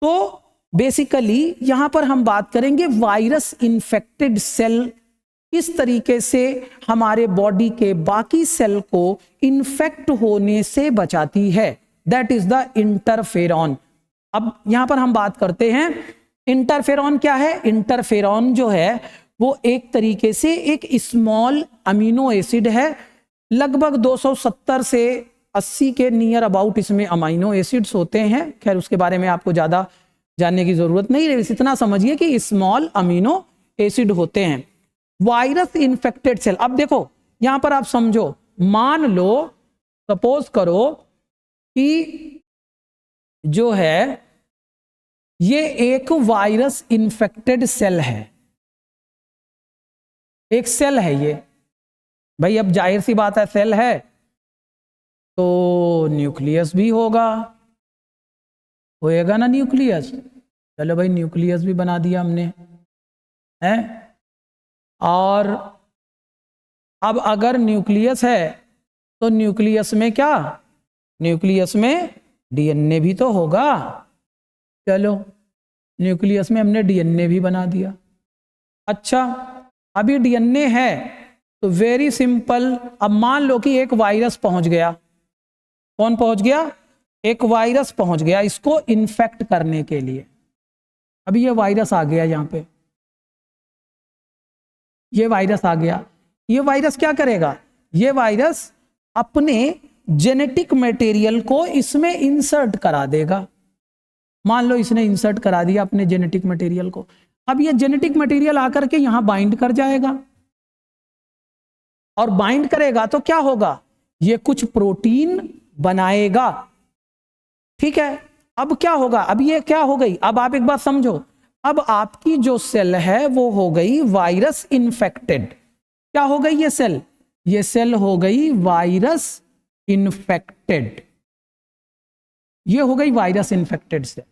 तो बेसिकली यहां पर हम बात करेंगे वायरस इन्फेक्टेड सेल किस तरीके से हमारे बॉडी के बाकी सेल को इन्फेक्ट होने से बचाती है। That is the interferon. अब यहां पर हम बात करते हैं इंटरफेरॉन क्या है। इंटरफेरॉन जो है वो एक तरीके से एक स्मॉल अमीनो एसिड है, लगभग 270 से 80 के नियर अबाउट इसमें अमीनो एसिड्स होते हैं। खैर उसके बारे में आपको ज्यादा जानने की जरूरत नहीं है, इतना समझिए कि स्मॉल अमीनो एसिड होते हैं। वायरस इन्फेक्टेड सेल, अब देखो यहां पर आप समझो, मान लो सपोज करो कि जो है ये एक वायरस इन्फेक्टेड सेल है, एक सेल है ये भाई। अब जाहिर सी बात है सेल है तो न्यूक्लियस भी होगा ना न्यूक्लियस। चलो भाई न्यूक्लियस भी बना दिया हमने, है। और अब अगर न्यूक्लियस है तो न्यूक्लियस में क्या, न्यूक्लियस में डीएनए भी तो होगा। चलो न्यूक्लियस में हमने डीएनए भी बना दिया। अच्छा अभी डीएनए है तो वेरी सिंपल, अब मान लो कि एक वायरस पहुंच गया। कौन पहुंच गया? एक वायरस पहुंच गया इसको इन्फेक्ट करने के लिए। अभी ये वायरस आ गया, यहां पे ये वायरस आ गया। ये वायरस क्या करेगा? ये वायरस अपने जेनेटिक मटेरियल को इसमें इंसर्ट करा देगा। मान लो इसने इंसर्ट करा दिया अपने जेनेटिक मटेरियल को। अब ये जेनेटिक मटेरियल आकर के यहां बाइंड कर जाएगा, और बाइंड करेगा तो क्या होगा? ये कुछ प्रोटीन बनाएगा, ठीक है। अब क्या होगा? अब ये क्या हो गई? अब आप एक बात समझो, अब आपकी जो सेल है वो हो गई वायरस इन्फेक्टेड। क्या हो गई ये सेल? ये सेल हो गई वायरस इन्फेक्टेड। ये हो गई वायरस इन्फेक्टेड सेल।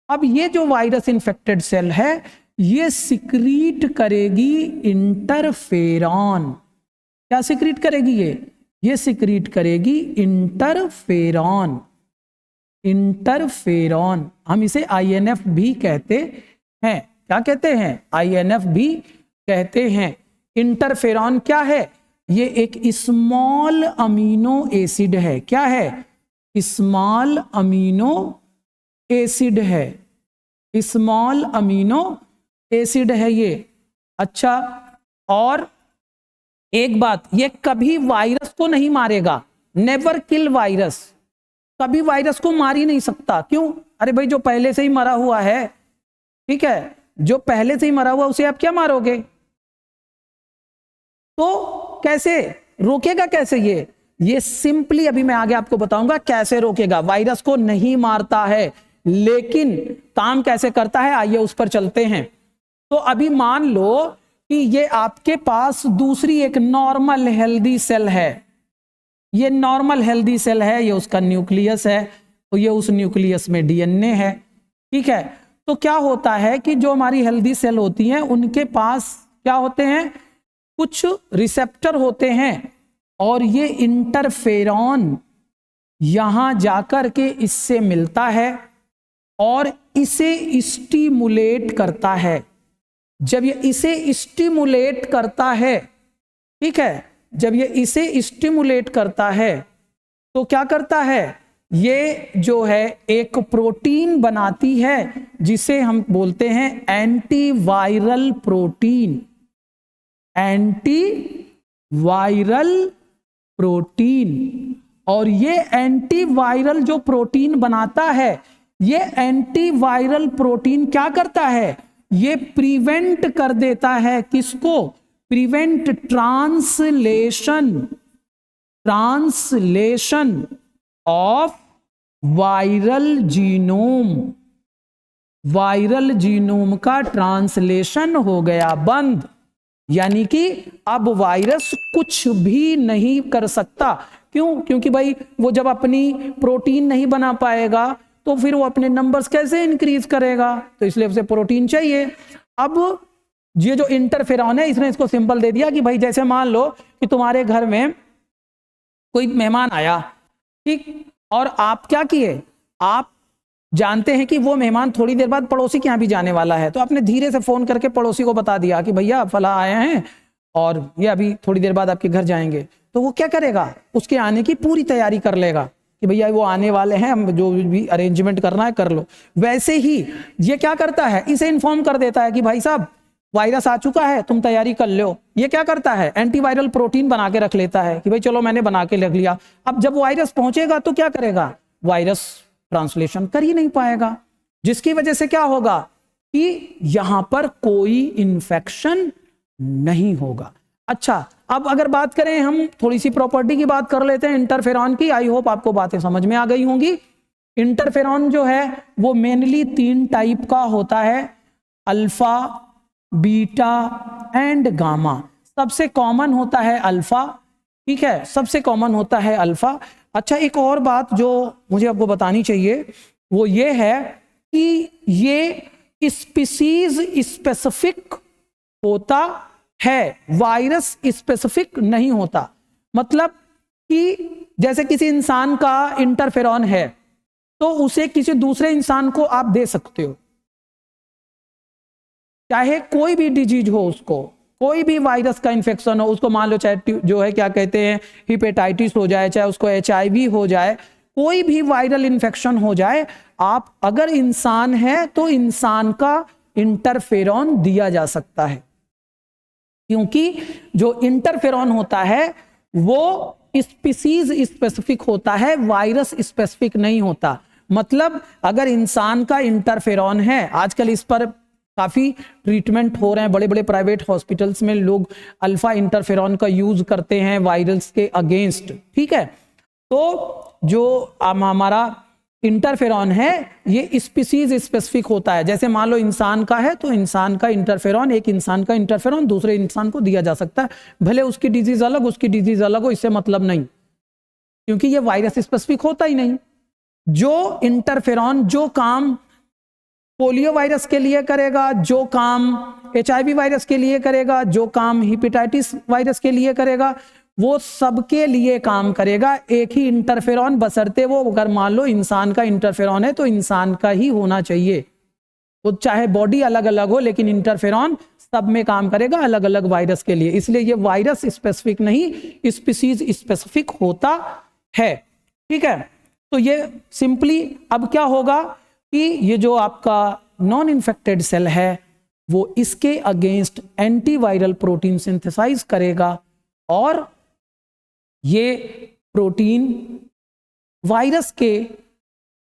अब ये जो वायरस इन्फेक्टेड सेल है ये सिक्रीट करेगी इंटरफेरॉन। क्या सिक्रीट करेगी? ये सिक्रीट करेगी इंटरफेरॉन। इंटरफेरॉन हम इसे आईएनएफ भी कहते हैं। क्या कहते हैं? आईएनएफ भी कहते हैं। इंटरफेरॉन क्या है? ये एक स्मॉल अमीनो एसिड है। क्या है? स्मॉल अमीनो एसिड है। स्मॉल अमीनो एसिड है ये। अच्छा और एक बात, ये कभी वायरस को नहीं मारेगा। नेवर किल वायरस। कभी वायरस को मार ही नहीं सकता। क्यों? अरे भाई जो पहले से ही मरा हुआ है, ठीक है, जो पहले से ही मरा हुआ उसे आप क्या मारोगे? तो कैसे रोकेगा? कैसे? ये सिंपली अभी मैं आगे आपको बताऊंगा कैसे रोकेगा। वायरस को नहीं मारता है, लेकिन काम कैसे करता है आइए उस पर चलते हैं। तो अभी मान लो कि ये आपके पास दूसरी एक नॉर्मल हेल्दी सेल है। ये नॉर्मल हेल्दी सेल है, ये उसका न्यूक्लियस है, तो ये उस न्यूक्लियस में डीएनए है, ठीक है। तो क्या होता है कि जो हमारी हेल्दी सेल होती हैं उनके पास क्या होते हैं? कुछ रिसेप्टर होते हैं, और ये इंटरफेरॉन यहां जाकर के इससे मिलता है और इसे स्टिमुलेट करता है। जब ये इसे स्टिमुलेट करता है, ठीक है, जब ये इसे स्टिमुलेट करता है तो क्या करता है? ये जो है एक प्रोटीन बनाती है जिसे हम बोलते हैं एंटीवायरल प्रोटीन। Antiviral protein. और ये एंटीवायरल जो प्रोटीन बनाता है, ये एंटीवायरल प्रोटीन क्या करता है? ये प्रिवेंट कर देता है किसको? Prevent translation of viral genome. Viral genome का ट्रांसलेशन हो गया बंद, यानी कि अब वायरस कुछ भी नहीं कर सकता। क्यों? क्योंकि भाई वो जब अपनी प्रोटीन नहीं बना पाएगा तो फिर वो अपने नंबर्स कैसे इंक्रीज करेगा? तो इसलिए उसे प्रोटीन चाहिए। अब ये जो इंटरफेरॉन है इसने इसको सिंबल दे दिया कि भाई जैसे मान लो कि तुम्हारे घर में कोई मेहमान आया, ठीक, और आप क्या किए? आप जानते हैं कि वो मेहमान थोड़ी देर बाद पड़ोसी के यहाँ भी जाने वाला है, तो आपने धीरे से फोन करके पड़ोसी को बता दिया कि भैया फला आए हैं और ये अभी थोड़ी देर बाद आपके घर जाएंगे। तो वो क्या करेगा? उसके आने की पूरी तैयारी कर लेगा कि भैया वो आने वाले हैं, हम जो भी अरेंजमेंट करना है कर लो। वैसे ही ये क्या करता है? इसे इन्फॉर्म कर देता है कि भाई साहब वायरस आ चुका है, तुम तैयारी कर लो। ये क्या करता है? एंटीवायरल प्रोटीन बना के रख लेता है कि भाई चलो मैंने बना के रख लिया। अब जब वायरस पहुंचेगा तो क्या करेगा? वायरस ट्रांसलेशन कर ही नहीं पाएगा, जिसकी वजह से क्या होगा कि यहां पर कोई इंफेक्शन नहीं होगा। अच्छा अब अगर बात करें, हम थोड़ी सी प्रॉपर्टी की बात कर लेते हैं इंटरफेरॉन की। आई होप आपको बातें समझ में आ गई होंगी। इंटरफेरॉन जो है वो मेनली 3 टाइप का होता है, अल्फा, बीटा एंड गामा। सबसे कॉमन होता है अल्फा, ठीक है, सबसे कॉमन होता है अल्फा। अच्छा एक और बात जो मुझे आपको बतानी चाहिए वो ये है कि ये स्पीसीज स्पेसिफिक होता है, वायरस स्पेसिफिक नहीं होता। मतलब कि जैसे किसी इंसान का इंटरफेरॉन है तो उसे किसी दूसरे इंसान को आप दे सकते हो, चाहे कोई भी डिजीज हो, उसको कोई भी वायरस का इन्फेक्शन हो, उसको मान लो चाहे जो है क्या कहते हैं हिपेटाइटिस हो जाए, चाहे उसको HIV हो जाए, कोई भी वायरल इन्फेक्शन हो जाए, आप अगर इंसान है तो इंसान का इंटरफेरॉन दिया जा सकता है, क्योंकि जो इंटरफेरॉन होता है वो स्पीसीज स्पेसिफिक होता है, वायरस स्पेसिफिक नहीं होता। मतलब अगर इंसान का इंटरफेरॉन है, आजकल इस पर काफी ट्रीटमेंट हो रहे हैं, बड़े बड़े प्राइवेट हॉस्पिटल्स में लोग अल्फा इंटरफेरॉन का यूज करते हैं वायरस के अगेंस्ट, ठीक है। तो जो हमारा इंटरफेरॉन है ये स्पीसीज स्पेसिफिक होता है। जैसे मान लो इंसान का है तो इंसान का इंटरफेरॉन, एक इंसान का इंटरफेरॉन दूसरे इंसान को दिया जा सकता है, भले उसकी डिजीज अलग उसकी डिजीज अलग हो, इससे मतलब नहीं, क्योंकि ये वायरस स्पेसिफिक होता ही नहीं। जो इंटरफेरॉन जो काम पोलियो वायरस के लिए करेगा, जो काम HIV वायरस के लिए करेगा, जो काम हेपेटाइटिस वायरस के लिए करेगा, वो सबके लिए काम करेगा एक ही इंटरफेरॉन, बशर्ते वो अगर मान लो इंसान का इंटरफेरॉन है तो इंसान का ही होना चाहिए। वो चाहे बॉडी अलग अलग हो लेकिन इंटरफेरॉन सब में काम करेगा अलग अलग वायरस के लिए। इसलिए ये वायरस स्पेसिफिक नहीं, स्पीसीज स्पेसिफिक होता है, ठीक है। तो ये सिंपली अब क्या होगा कि ये जो आपका नॉन इन्फेक्टेड सेल है वो इसके अगेंस्ट एंटीवायरल प्रोटीन सिंथेसाइज करेगा और ये प्रोटीन वायरस के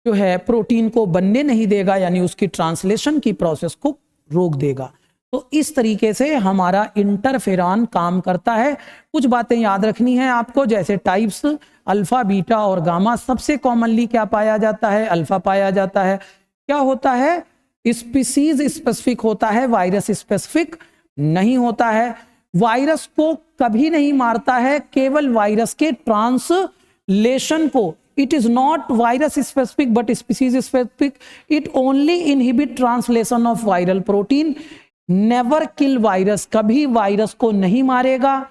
जो है प्रोटीन को बनने नहीं देगा, यानी उसकी ट्रांसलेशन की प्रोसेस को रोक देगा। तो इस तरीके से हमारा इंटरफेरॉन काम करता है। कुछ बातें याद रखनी है आपको, जैसे टाइप्स अल्फा, बीटा और गामा। सबसे कॉमनली क्या पाया जाता है? अल्फा पाया जाता है। क्या होता है? स्पीसीज स्पेसिफिक होता है, वायरस स्पेसिफिक नहीं होता है। वायरस को कभी नहीं मारता है, केवल वायरस के ट्रांसलेशन को। It is not virus specific but species specific. It only inhibit translation of viral protein, never kill virus. कभी वायरस को नहीं मारेगा,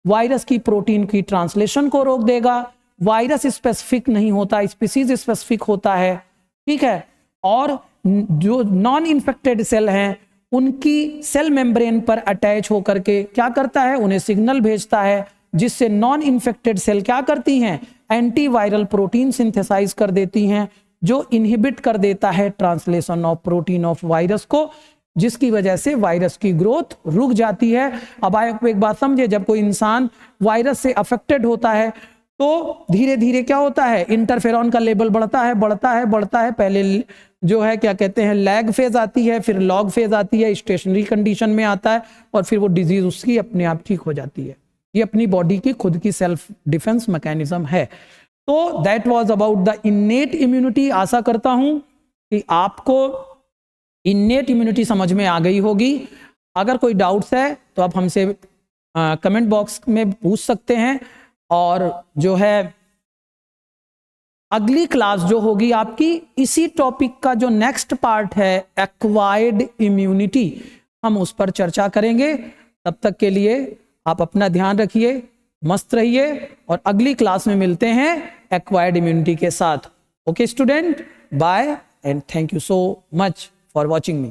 वायरस की प्रोटीन की ट्रांसलेशन को रोक देगा। वायरस स्पेसिफिक नहीं होता, स्पीसीज स्पेसिफिक होता है, ठीक है। और जो नॉन इन्फेक्टेड सेल हैं उनकी सेल मेम्ब्रेन पर अटैच होकर के क्या करता है? उन्हें सिग्नल भेजता है, जिससे नॉन इन्फेक्टेड सेल क्या करती हैं? एंटीवायरल प्रोटीन सिंथेसाइज कर देती हैं, जो इनहिबिट कर देता है translation of protein of virus को, जिसकी वजह से वायरस की ग्रोथ रुक जाती है। अब आप एक बात समझे, जब कोई इंसान वायरस से अफेक्टेड होता है तो धीरे धीरे क्या होता है? इंटरफेरॉन का लेवल बढ़ता है बढ़ता है बढ़ता है। पहले जो है क्या कहते हैं लैग फेज आती है, फिर लॉग फेज आती है, स्टेशनरी कंडीशन में आता है और फिर वो डिजीज उसकी अपने आप ठीक हो जाती है। ये अपनी बॉडी की खुद की सेल्फ डिफेंस मैकेनिज्म है। तो that was about the innate immunity. आशा करता हूं कि आपको इन्नेट इम्यूनिटी समझ में आ गई होगी। अगर कोई डाउट्स है तो आप हमसे कमेंट बॉक्स में पूछ सकते हैं। और जो है अगली क्लास जो होगी आपकी, इसी टॉपिक का जो नेक्स्ट पार्ट है एक्वायर्ड इम्यूनिटी, हम उस पर चर्चा करेंगे। तब तक के लिए आप अपना ध्यान रखिए, मस्त रहिए और अगली क्लास में मिलते हैं एक्वायर्ड इम्यूनिटी के साथ। Okay student, bye and thank you so much for watching me.